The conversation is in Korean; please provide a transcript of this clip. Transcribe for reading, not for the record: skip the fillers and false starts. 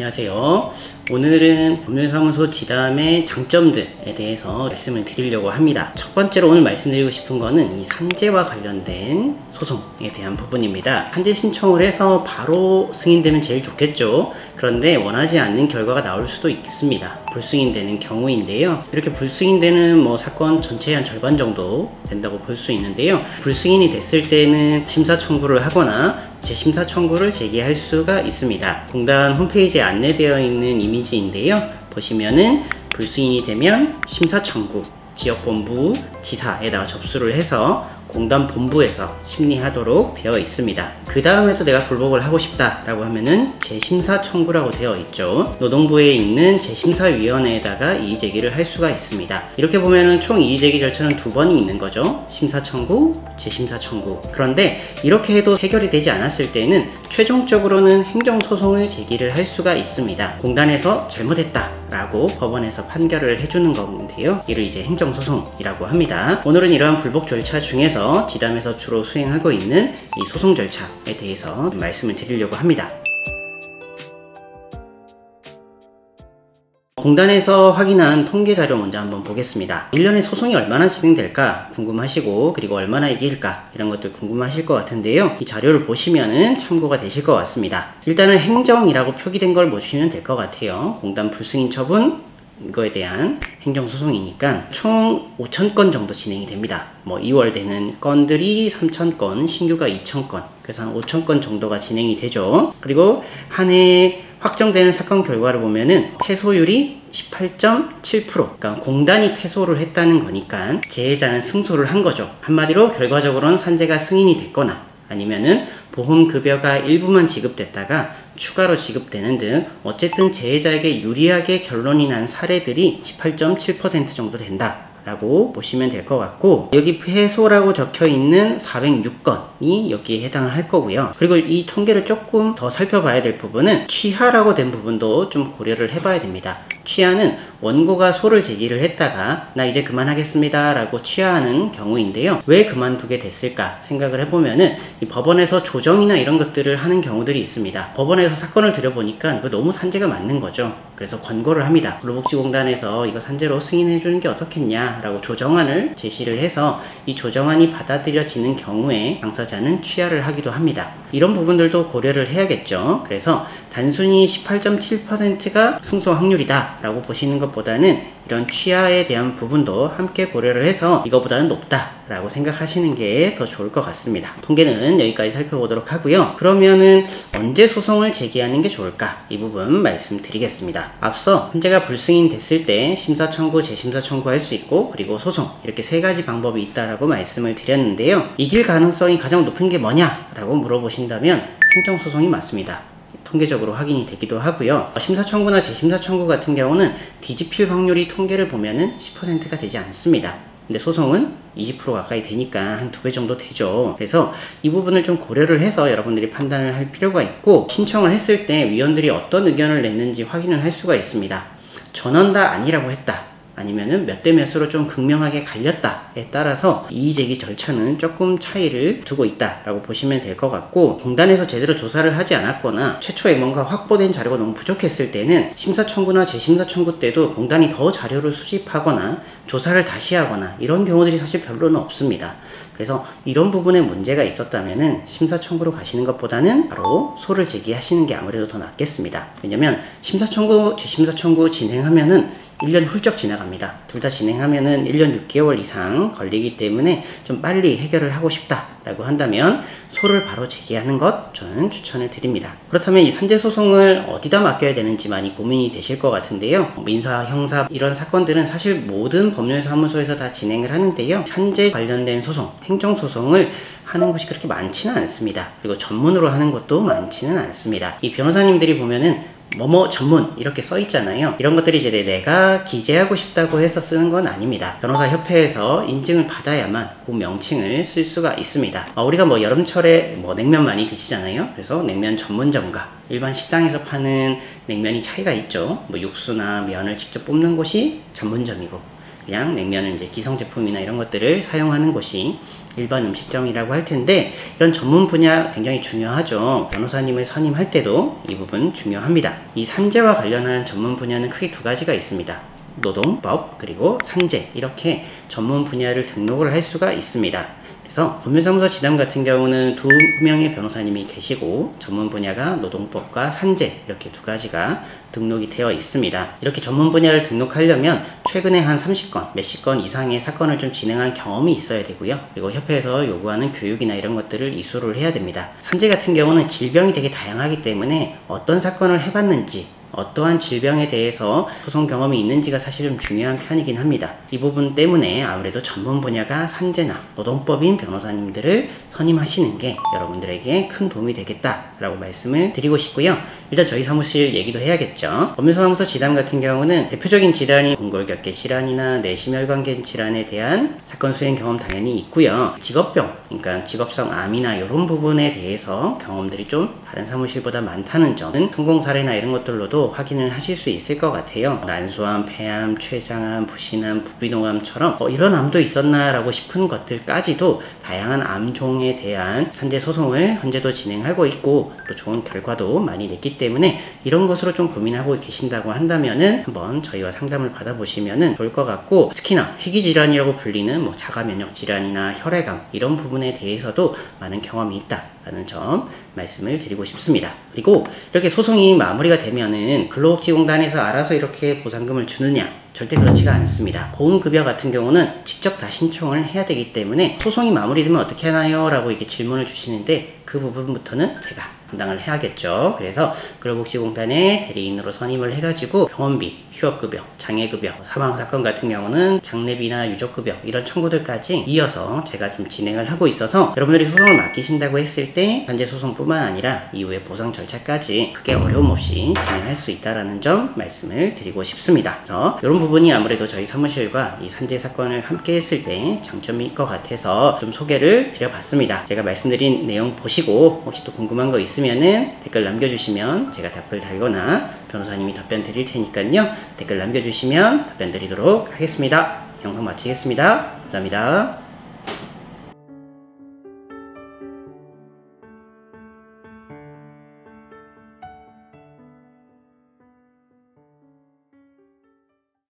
안녕하세요. 오늘은 법률사무소 지담의 장점들에 대해서 말씀을 드리려고 합니다. 첫 번째로 오늘 말씀드리고 싶은 거는 이 산재와 관련된 소송에 대한 부분입니다. 산재 신청을 해서 바로 승인되면 제일 좋겠죠. 그런데 원하지 않는 결과가 나올 수도 있습니다. 불승인되는 경우인데요. 이렇게 불승인되는 사건 전체의 한 절반 정도 된다고 볼 수 있는데요. 불승인이 됐을 때는 심사 청구를 하거나 재심사 청구를 제기할 수가 있습니다. 공단 홈페이지에 안내되어 있는 이미지인데요. 보시면은 불승인이 되면 심사 청구, 지역본부, 지사에다가 접수를 해서 공단 본부에서 심리하도록 되어 있습니다. 그 다음에도 내가 불복을 하고 싶다라고 하면은 재심사 청구라고 되어 있죠. 노동부에 있는 재심사위원회에다가 이의제기를 할 수가 있습니다. 이렇게 보면은 총 이의제기 절차는 두 번이 있는 거죠. 심사 청구, 재심사 청구. 그런데 이렇게 해도 해결이 되지 않았을 때는 최종적으로는 행정소송을 제기를 할 수가 있습니다. 공단에서 잘못했다 라고 법원에서 판결을 해주는 건데요. 이를 이제 행정소송이라고 합니다. 오늘은 이러한 불복 절차 중에서 지담에서 주로 수행하고 있는 이 소송 절차에 대해서 말씀을 드리려고 합니다. 공단에서 확인한 통계 자료 먼저 한번 보겠습니다. 1년에 소송이 얼마나 진행될까 궁금하시고, 그리고 얼마나 이길까 이런 것들 궁금하실 것 같은데요. 이 자료를 보시면은 참고가 되실 것 같습니다. 일단은 행정이라고 표기된 걸 보시면 될 것 같아요. 공단 불승인 처분 이거에 대한 행정소송이니까 총 5,000건 정도 진행이 됩니다. 2월 되는 건들이 3,000건, 신규가 2,000건, 그래서 한 5,000건 정도가 진행이 되죠. 그리고 한 해 확정되는 사건 결과를 보면은 패소율이 18.7%, 그러니까 공단이 패소를 했다는 거니까 재해자는 승소를 한 거죠. 한마디로 결과적으로는 산재가 승인이 됐거나 아니면은 보험급여가 일부만 지급됐다가 추가로 지급되는 등 어쨌든 재해자에게 유리하게 결론이 난 사례들이 18.7% 정도 된다 라고 보시면 될 것 같고, 여기 패소라고 적혀 있는 406건이 여기에 해당을 할 거고요. 그리고 이 통계를 조금 더 살펴봐야 될 부분은 취하라고 된 부분도 좀 고려를 해봐야 됩니다. 취하는 원고가 소를 제기를 했다가 나 이제 그만하겠습니다 라고 취하하는 경우인데요. 왜 그만두게 됐을까 생각을 해보면은 이 법원에서 조정이나 이런 것들을 하는 경우들이 있습니다. 법원에서 사건을 들여보니까 이거 너무 산재가 맞는 거죠. 그래서 권고를 합니다. 근로복지공단에서 이거 산재로 승인해주는 게 어떻겠냐 라고 조정안을 제시를 해서 이 조정안이 받아들여지는 경우에 당사자는 취하를 하기도 합니다. 이런 부분들도 고려를 해야겠죠. 그래서 단순히 18.7%가 승소 확률이다 라고 보시는 것보다는 이런 취하에 대한 부분도 함께 고려를 해서 이거보다는 높다 라고 생각하시는 게 더 좋을 것 같습니다. 통계는 여기까지 살펴보도록 하고요. 그러면은 언제 소송을 제기하는 게 좋을까? 이 부분 말씀드리겠습니다. 앞서 산재가 불승인 됐을 때 심사 청구, 재심사 청구할 수 있고, 그리고 소송, 이렇게 세 가지 방법이 있다라고 말씀을 드렸는데요. 이길 가능성이 가장 높은 게 뭐냐 라고 물어보신다면 행정소송이 맞습니다. 통계적으로 확인이 되기도 하고요. 심사 청구나 재심사 청구 같은 경우는 뒤집힐 확률이 통계를 보면은 10%가 되지 않습니다. 근데 소송은 20% 가까이 되니까 한 2배 정도 되죠. 그래서 이 부분을 좀 고려를 해서 여러분들이 판단을 할 필요가 있고, 신청을 했을 때 위원들이 어떤 의견을 냈는지 확인을 할 수가 있습니다. 전원 다 아니라고 했다, 아니면은 몇 대 몇으로 좀 극명하게 갈렸다에 따라서 이의제기 절차는 조금 차이를 두고 있다라고 보시면 될 것 같고, 공단에서 제대로 조사를 하지 않았거나 최초에 뭔가 확보된 자료가 너무 부족했을 때는 심사 청구나 재심사 청구 때도 공단이 더 자료를 수집하거나 조사를 다시 하거나 이런 경우들이 사실 별로는 없습니다. 그래서 이런 부분에 문제가 있었다면은 심사 청구로 가시는 것보다는 바로 소를 제기하시는 게 아무래도 더 낫겠습니다. 왜냐면 심사 청구, 재심사 청구 진행하면은 1년 훌쩍 지나갑니다. 둘 다 진행하면은 1년 6개월 이상 걸리기 때문에 좀 빨리 해결을 하고 싶다라고 한다면 소를 바로 제기하는 것 저는 추천을 드립니다. 그렇다면 이 산재 소송을 어디다 맡겨야 되는지 많이 고민이 되실 것 같은데요. 민사, 형사 이런 사건들은 사실 모든 법률사무소에서 다 진행을 하는데요. 산재 관련된 소송, 행정소송을 하는 곳이 그렇게 많지는 않습니다. 그리고 전문으로 하는 것도 많지는 않습니다. 이 변호사님들이 보면은 뭐뭐 전문 이렇게 써 있잖아요. 이런 것들이 이제 내가 기재하고 싶다고 해서 쓰는 건 아닙니다. 변호사협회에서 인증을 받아야만 그 명칭을 쓸 수가 있습니다. 우리가 여름철에 냉면 많이 드시잖아요. 그래서 냉면 전문점과 일반 식당에서 파는 냉면이 차이가 있죠. 육수나 면을 직접 뽑는 곳이 전문점이고, 그냥 냉면은 이제 기성 제품이나 이런 것들을 사용하는 곳이 일반 음식점이라고 할 텐데, 이런 전문 분야 굉장히 중요하죠. 변호사님을 선임할 때도 이 부분 중요합니다. 이 산재와 관련한 전문 분야는 크게 두 가지가 있습니다. 노동법 그리고 산재, 이렇게 전문 분야를 등록을 할 수가 있습니다. 그래서 법률사무소 지담 같은 경우는 2명의 변호사님이 계시고 전문 분야가 노동법과 산재, 이렇게 두 가지가 등록이 되어 있습니다. 이렇게 전문 분야를 등록하려면 최근에 한 30건, 몇십 건 이상의 사건을 좀 진행한 경험이 있어야 되고요. 그리고 협회에서 요구하는 교육이나 이런 것들을 이수를 해야 됩니다. 산재 같은 경우는 질병이 되게 다양하기 때문에 어떤 사건을 해봤는지, 어떠한 질병에 대해서 소송 경험이 있는지가 사실 좀 중요한 편이긴 합니다. 이 부분 때문에 아무래도 전문 분야가 산재나 노동법인 변호사님들을 선임하시는 게 여러분들에게 큰 도움이 되겠다라고 말씀을 드리고 싶고요. 일단 저희 사무실 얘기도 해야겠죠. 법률사무소 지담 같은 경우는 대표적인 질환이 궁골격계 질환이나 내심혈관계 질환에 대한 사건 수행 경험 당연히 있고요. 직업병, 그러니까 직업성 암이나 이런 부분에 대해서 경험들이 좀 다른 사무실보다 많다는 점은 성공 사례나 이런 것들로도 확인을 하실 수 있을 것 같아요. 난소암, 폐암, 췌장암, 부신암, 부비농암처럼 이런 암도 있었나 라고 싶은 것들까지도 다양한 암종에 대한 산재 소송을 현재도 진행하고 있고, 또 좋은 결과도 많이 냈기 때문에 이런 것으로 좀 고민하고 계신다고 한다면은 한번 저희와 상담을 받아보시면은 좋을 것 같고, 특히나 희귀질환이라고 불리는 자가 면역 질환이나 혈액암, 이런 부분에 대해서도 많은 경험이 있다라는 점 말씀을 드리고 싶습니다. 그리고 이렇게 소송이 마무리가 되면은 근로복지공단에서 알아서 이렇게 보상금을 주느냐? 절대 그렇지가 않습니다. 보험급여 같은 경우는 직접 다 신청을 해야 되기 때문에 소송이 마무리되면 어떻게 하나요? 라고 이렇게 질문을 주시는데, 그 부분부터는 제가 담당을 해야겠죠. 그래서 근로복지공단에 대리인으로 선임을 해가지고 병원비, 휴업급여, 장애급여, 사망사건 같은 경우는 장례비나 유족급여, 이런 청구들까지 이어서 제가 좀 진행을 하고 있어서 여러분들이 소송을 맡기신다고 했을 때 산재소송뿐만 아니라 이후에 보상 절차까지 크게 어려움 없이 진행할 수 있다는 점 말씀을 드리고 싶습니다. 그래서 이런 부분이 아무래도 저희 사무실과 이 산재 사건을 함께 했을 때 장점일 것 같아서 좀 소개를 드려봤습니다. 제가 말씀드린 내용 보시고 혹시 또 궁금한 거 있으면은 댓글 남겨주시면 제가 답글 달거나 변호사님이 답변 드릴 테니까요. 댓글 남겨주시면 답변 드리도록 하겠습니다. 영상 마치겠습니다. 감사합니다.